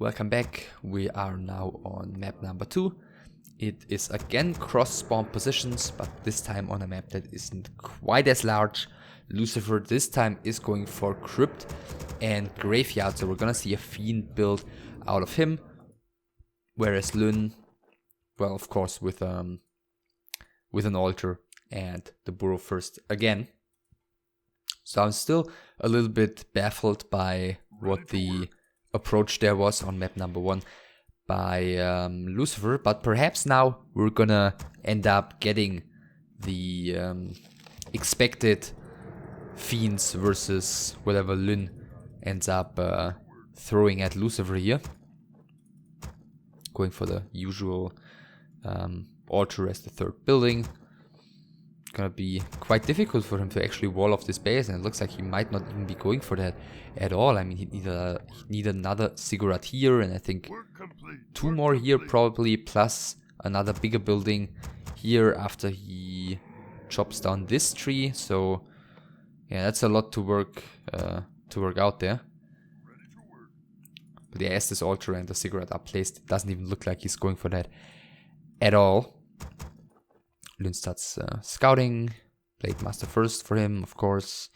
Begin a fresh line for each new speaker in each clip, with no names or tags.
Welcome back. We are now on map number 2. It is again cross-spawn positions, but this time on a map that isn't quite as large. Lucifer this time is going for Crypt and Graveyard, so we're gonna see a Fiend build out of him. Whereas Lyn, well, of course, with an altar and the burrow first again. So I'm still a little bit baffled by what the approach there was on map number 1 by Lucifer, but perhaps now we're gonna end up getting the expected Fiends versus whatever Lyn ends up throwing at Lucifer here. Going for the usual altar as the third building. Gonna be quite difficult for him to actually wall off this base, and it looks like he might not even be going for that at all. I mean, he'd need another ziggurat here, and I think 2 more here probably, plus another bigger building here after he chops down this tree. So yeah, that's a lot to work out there. But yeah, as this altar and the ziggurat are placed, it doesn't even look like he's going for that at all. Lyn starts scouting, Blade Master first for him, of course.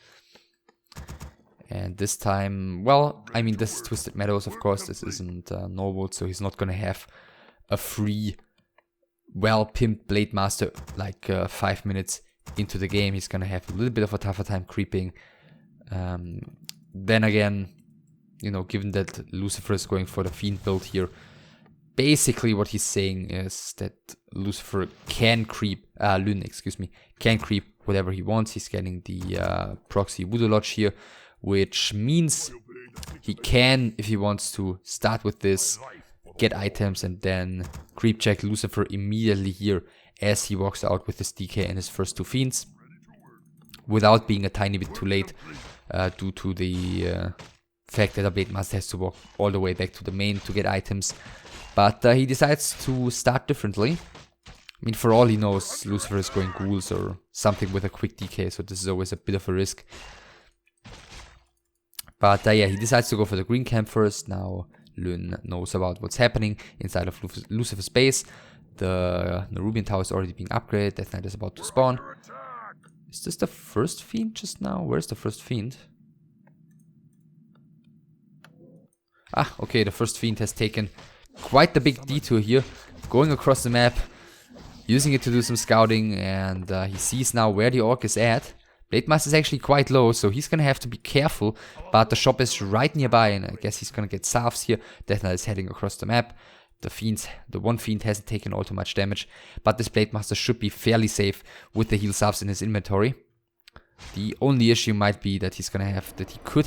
And this time, well, I mean, this is Twisted Meadows, of course, this isn't Norwood, so he's not gonna have a free, well-pimped Blade Master like 5 minutes into the game. He's gonna have a little bit of a tougher time creeping. Then again, you know, given that Lucifer is going for the Fiend build here, basically what he's saying is that Lucifer can creep, Lyn, excuse me, can creep whatever he wants. He's getting the proxy Voodoo Lodge here, which means he can, if he wants to, start with this, get items, and then creep check Lucifer immediately here as he walks out with his DK and his first 2 Fiends, without being a tiny bit too late due to the fact that the Blade Master has to walk all the way back to the main to get items. But he decides to start differently. I mean, for all he knows, Lucifer is going ghouls or something with a quick DK, so this is always a bit of a risk. But yeah, he decides to go for the green camp first. Now Lyn knows about what's happening inside of Lucifer's base. The Nerubian Tower is already being upgraded. Death Knight is about to spawn. Is this the first Fiend just now? Where's the first Fiend? Ah, okay, the first Fiend has taken quite the big detour here, going across the map, using it to do some scouting, and he sees now where the orc is at. Blade Master is actually quite low, so he's gonna have to be careful, but the shop is right nearby, and I guess he's gonna get salves here. Death Knight is heading across the map. The one Fiend hasn't taken all too much damage, but this Blade Master should be fairly safe with the heal salves in his inventory. The only issue might be that he could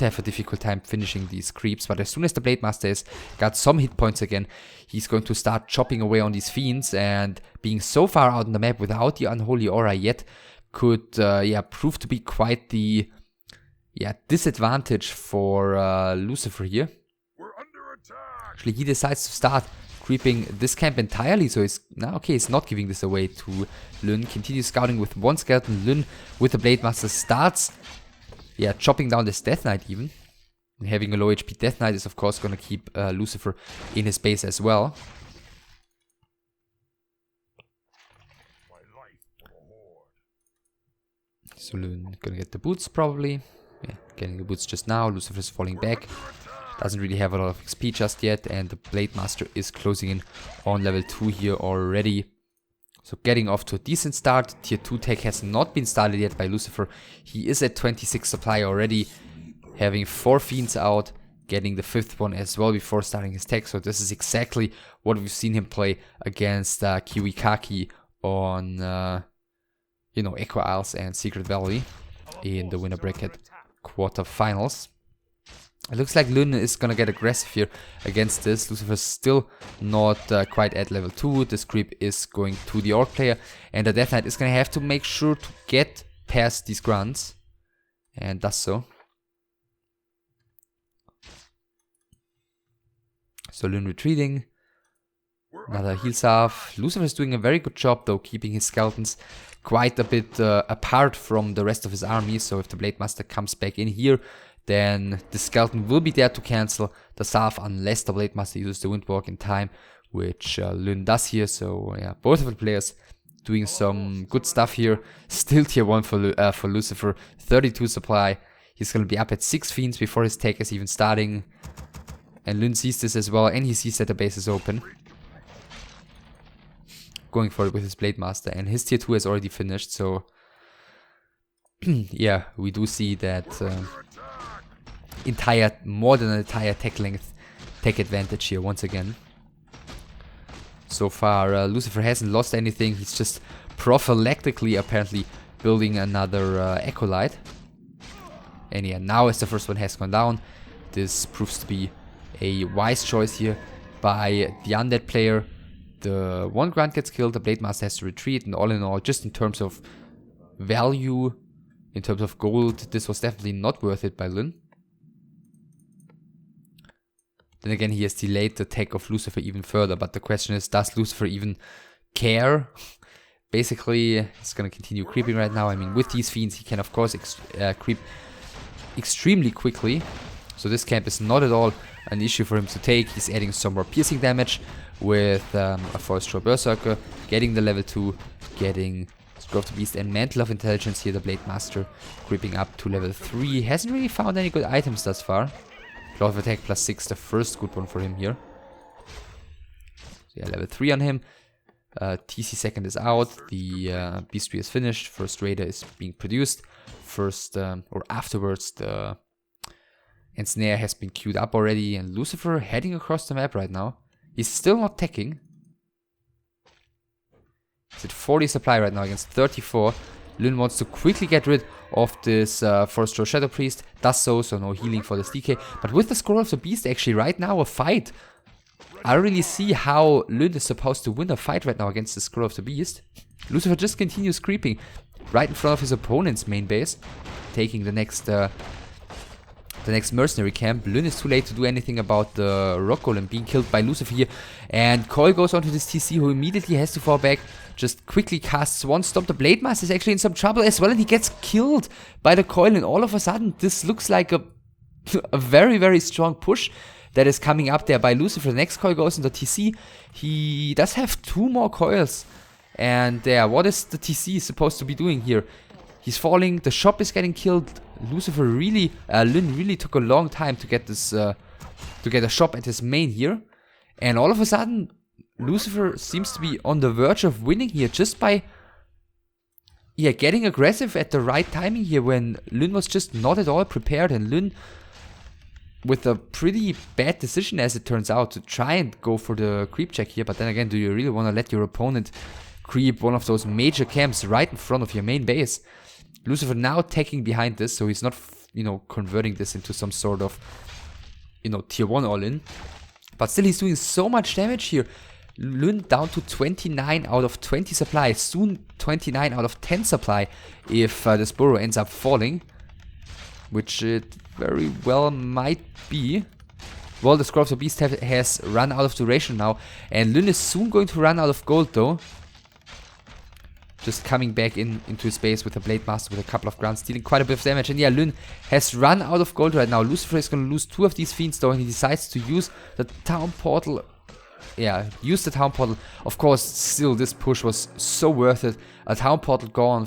have a difficult time finishing these creeps, but as soon as the Blade Master has got some hit points again, he's going to start chopping away on these Fiends, and being so far out on the map without the Unholy Aura yet could prove to be quite the disadvantage for Lucifer here. Actually, he decides to start creeping this camp entirely, so he's not giving this away to Lyn. Continues scouting with 1 skeleton. Lyn with the Blade Master starts chopping down this Death Knight even. And having a low HP Death Knight is of course gonna keep Lucifer in his base as well. So Lyn gonna get the boots probably. Yeah, getting the boots just now. Lucifer is falling back. Doesn't really have a lot of XP just yet, and the Blade Master is closing in on level 2 here already. So getting off to a decent start. Tier 2 tech has not been started yet by Lucifer. He is at 26 supply already, having 4 Fiends out, getting the 5th one as well before starting his tech. So this is exactly what we've seen him play against Kiwikaki on Echo Isles and Secret Valley in the winner bracket quarterfinals. It looks like Lyn is gonna get aggressive here against this. Lucifer's still not quite at level 2. This creep is going to the Orc player, and the Death Knight is gonna have to make sure to get past these grunts, and does so. So Lyn retreating. Another heal salve. Lucifer is doing a very good job though, keeping his skeletons quite a bit apart from the rest of his army. So if the Blade Master comes back in here, then the Skeleton will be there to cancel the Salve unless the Blade Master uses the Windwalk in time, which Lyn does here. So yeah, both of the players doing some good stuff here. Still tier 1 for Lucifer, 32 supply. He's going to be up at 6 Fiends before his take is even starting. And Lyn sees this as well, and he sees that the base is open. Going for it with his Blade Master, and his tier 2 has already finished, so yeah, we do see that more than an entire tech length tech advantage here once again. So far, Lucifer hasn't lost anything. He's just prophylactically apparently building another Acolyte. And yeah, now as the first one has gone down, this proves to be a wise choice here by the Undead player. The one Grunt gets killed, the Blade Master has to retreat, and all in all, just in terms of value, in terms of gold, this was definitely not worth it by Lyn. Then again, he has delayed the tech of Lucifer even further, but the question is, does Lucifer even care? Basically, he's gonna continue creeping right now. I mean, with these Fiends, he can of course creep extremely quickly. So this camp is not at all an issue for him to take. He's adding some more piercing damage with a Forest Row Berserker, getting the level 2, getting Scroll of the Beast and Mantle of Intelligence here, the Blade Master, creeping up to level 3. Hasn't really found any good items thus far. Claw of Attack +6, the first good one for him here. So yeah, level 3 on him. TC second is out, the Beast Tree is finished, first Raider is being produced. First, or afterwards, the Ensnare has been queued up already, and Lucifer heading across the map right now. He's still not teching. He's at 40 supply right now against 34. Lyn wants to quickly get rid of this Forest Row Shadow Priest. Does so no healing for this DK. But with the Scroll of the Beast, actually, right now, a fight. I don't really see how Lyn is supposed to win a fight right now against the Scroll of the Beast. Lucifer just continues creeping right in front of his opponent's main base, taking the next mercenary camp. Lyn is too late to do anything about the Rock Golem being killed by Lucifer here. And Coil goes onto this TC, who immediately has to fall back. Just quickly casts one stop. The Blade Master is actually in some trouble as well, and he gets killed by the Coil. And all of a sudden, this looks like a very, very strong push that is coming up there by Lucifer. The next Coil goes into TC. He does have 2 more Coils. And what is the TC supposed to be doing here? He's falling, the shop is getting killed. Lucifer really, Lyn really took a long time to get this, to get a shop at his main here. And all of a sudden, Lucifer seems to be on the verge of winning here just by, getting aggressive at the right timing here when Lyn was just not at all prepared. And Lyn, with a pretty bad decision as it turns out, to try and go for the creep check here. But then again, do you really want to let your opponent creep one of those major camps right in front of your main base? Lucifer now taking behind this, so he's not, converting this into some sort of, tier 1 all-in. But still, he's doing so much damage here. Lyn down to 29 out of 20 supply, soon 29 out of 10 supply if this burrow ends up falling. Which it very well might be. Well, the Scroll of the Beast has run out of duration now, and Lyn is soon going to run out of gold though. Just coming back into his base with a Blade Master with a couple of grunts, dealing quite a bit of damage. And yeah, Lyn has run out of gold right now. Lucifer is going to lose 2 of these Fiends though, and he decides to use the Town Portal. Yeah, use the Town Portal. Of course, still this push was so worth it. A Town Portal gone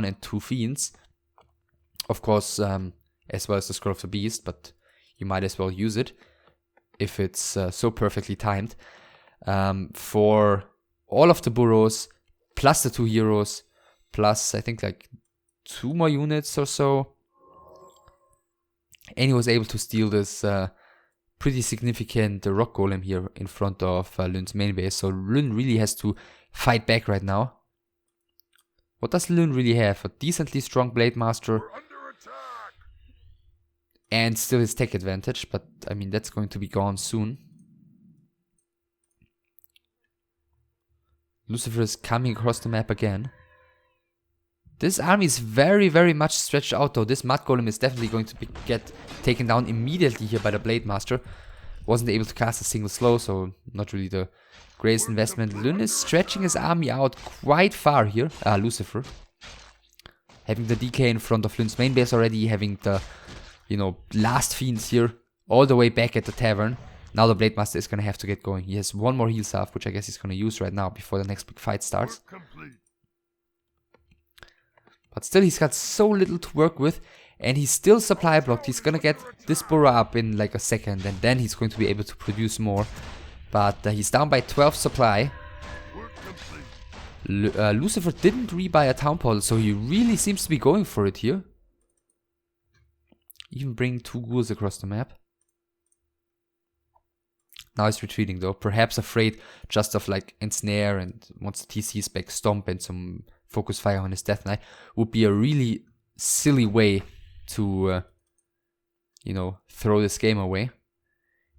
and 2 Fiends. Of course, as well as the Scroll of the Beast, but you might as well use it if it's so perfectly timed. For all of the burrows, plus the 2 heroes, plus I think like 2 more units or so. And he was able to steal this pretty significant Rock Golem here in front of Lyn's main base. So Lyn really has to fight back right now. What does Lyn really have? A decently strong Blade Master. And still his tech advantage, but I mean that's going to be gone soon. Lucifer is coming across the map again. This army is very, very much stretched out though. This Mud Golem is definitely going to get taken down immediately here by the Blade Master. Wasn't able to cast a single slow, so not really the greatest investment. Lyn is stretching his army out quite far here. Lucifer. Having the DK in front of Lyn's main base already, having the you know, last fiends here, all the way back at the tavern. Now the Blade Master is going to have to get going. He has one more heal salve, which I guess he's going to use right now before the next big fight starts. But still, he's got so little to work with, and he's still supply blocked. He's going to get this burrow up in like a second, and then he's going to be able to produce more. But he's down by 12 supply. Lucifer didn't rebuy a town portal, so he really seems to be going for it here. Even bring 2 ghouls across the map. Now he's retreating though, perhaps afraid just of like ensnare, and once the TC is back, stomp and some focus fire on his Death Knight would be a really silly way to, you know, throw this game away,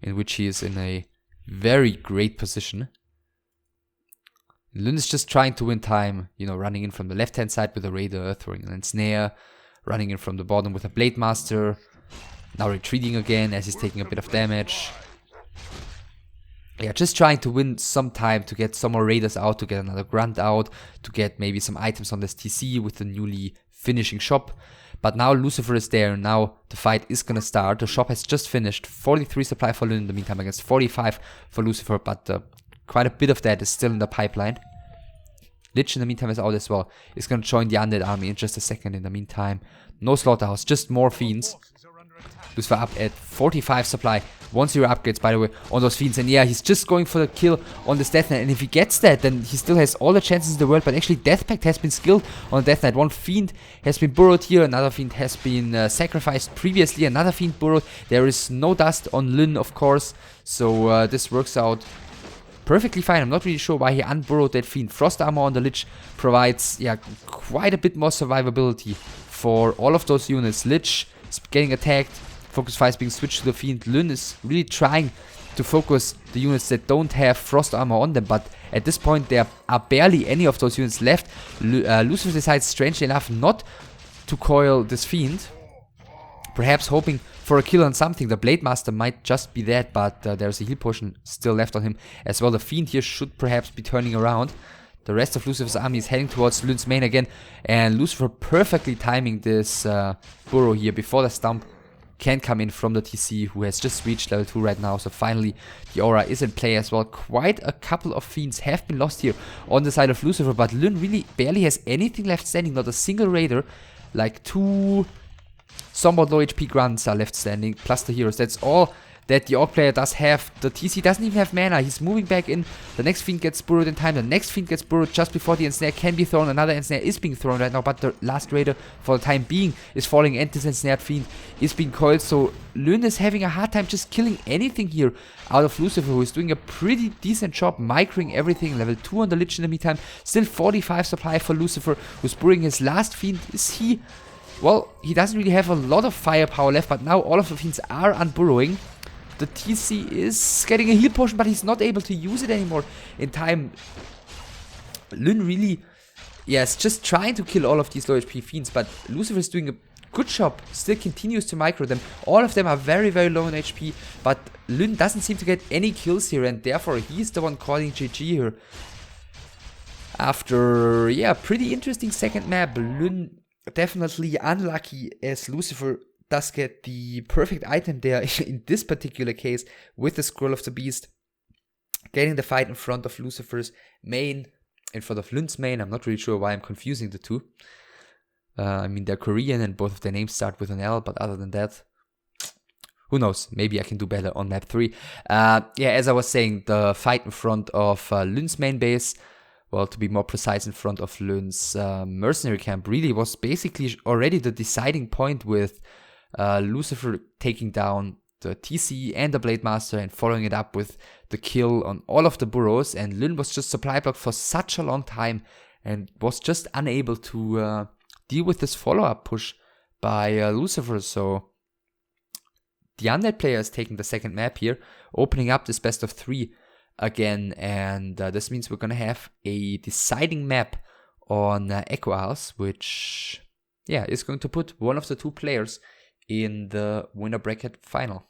in which he is in a very great position. Lyn is just trying to win time, you know, running in from the left hand side with a Raider, throwing an ensnare, running in from the bottom with a Blade Master, now retreating again as he's taking a bit of damage. Yeah, just trying to win some time to get some more Raiders out, to get another Grunt out, to get maybe some items on this TC with the newly finishing shop. But now Lucifer is there, and now the fight is gonna start. The shop has just finished. 43 supply for Lyn in the meantime against 45 for Lucifer, but quite a bit of that is still in the pipeline. Lich in the meantime is out as well. He's gonna join the Undead army in just a second in the meantime. No Slaughterhouse, just more Fiends. Lucifer up at 45 supply. 1-0 upgrades, by the way, on those Fiends. And yeah, he's just going for the kill on this Death Knight. And if he gets that, then he still has all the chances in the world. But actually, Death Pact has been skilled on Death Knight. One Fiend has been burrowed here. Another Fiend has been sacrificed previously. Another Fiend burrowed. There is no dust on Lyn, of course. So this works out perfectly fine. I'm not really sure why he unburrowed that Fiend. Frost Armor on the Lich provides, yeah, quite a bit more survivability for all of those units. Lich is getting attacked. Focus fire is being switched to the Fiend. Lyn is really trying to focus the units that don't have Frost Armor on them, but at this point there are barely any of those units left. Lucifer decides, strangely enough, not to coil this Fiend. Perhaps hoping for a kill on something. The Blade Master might just be that, but there's a heal potion still left on him as well. The Fiend here should perhaps be turning around. The rest of Lucifer's army is heading towards Lyn's main again, and Lucifer perfectly timing this burrow here before the stump can come in from the TC, who has just reached level 2 right now. So finally the aura is in play as well. Quite a couple of Fiends have been lost here on the side of Lucifer, but Lyn really barely has anything left standing. Not a single Raider. Like 2 somewhat low HP Grunts are left standing, plus the heroes. That's all that the Orc player does have. The TC doesn't even have mana. He's moving back in. The next Fiend gets burrowed in time. The next Fiend gets burrowed just before the Ensnare can be thrown. Another Ensnare is being thrown right now, but the last Raider for the time being is falling, and this Ensnared Fiend is being coiled. So Lyn is having a hard time just killing anything here out of Lucifer, who is doing a pretty decent job microing everything. Level 2 on the Lich in the meantime. Still 45 supply for Lucifer, who's burrowing his last Fiend. Is he... Well, he doesn't really have a lot of firepower left, but now all of the Fiends are unburrowing. The TC is getting a heal potion, but he's not able to use it anymore in time. Lyn really, yes, just trying to kill all of these low HP Fiends, but Lucifer is doing a good job, still continues to micro them. All of them are very, very low in HP, but Lyn doesn't seem to get any kills here, and therefore he's the one calling GG here. After, yeah, pretty interesting second map. Lyn definitely unlucky, as Lucifer does get the perfect item there in this particular case with the Scroll of the Beast, getting the fight in front of Lucifer's main, in front of Lyn's main. I'm not really sure why I'm confusing the two. I mean, they're Korean and both of their names start with an L, but other than that, who knows, maybe I can do better on map 3. Yeah, as I was saying, the fight in front of Lyn's main base, well, to be more precise, in front of Lyn's mercenary camp, really was basically already the deciding point, with Lucifer taking down the TC and the Blade Master and following it up with the kill on all of the burrows. And Lyn was just supply blocked for such a long time and was just unable to deal with this follow-up push by Lucifer. So the Undead player is taking the second map here, opening up this best of 3 again, and this means we're gonna have a deciding map on Echo Isles, which, yeah, is going to put one of the 2 players in the winner bracket final.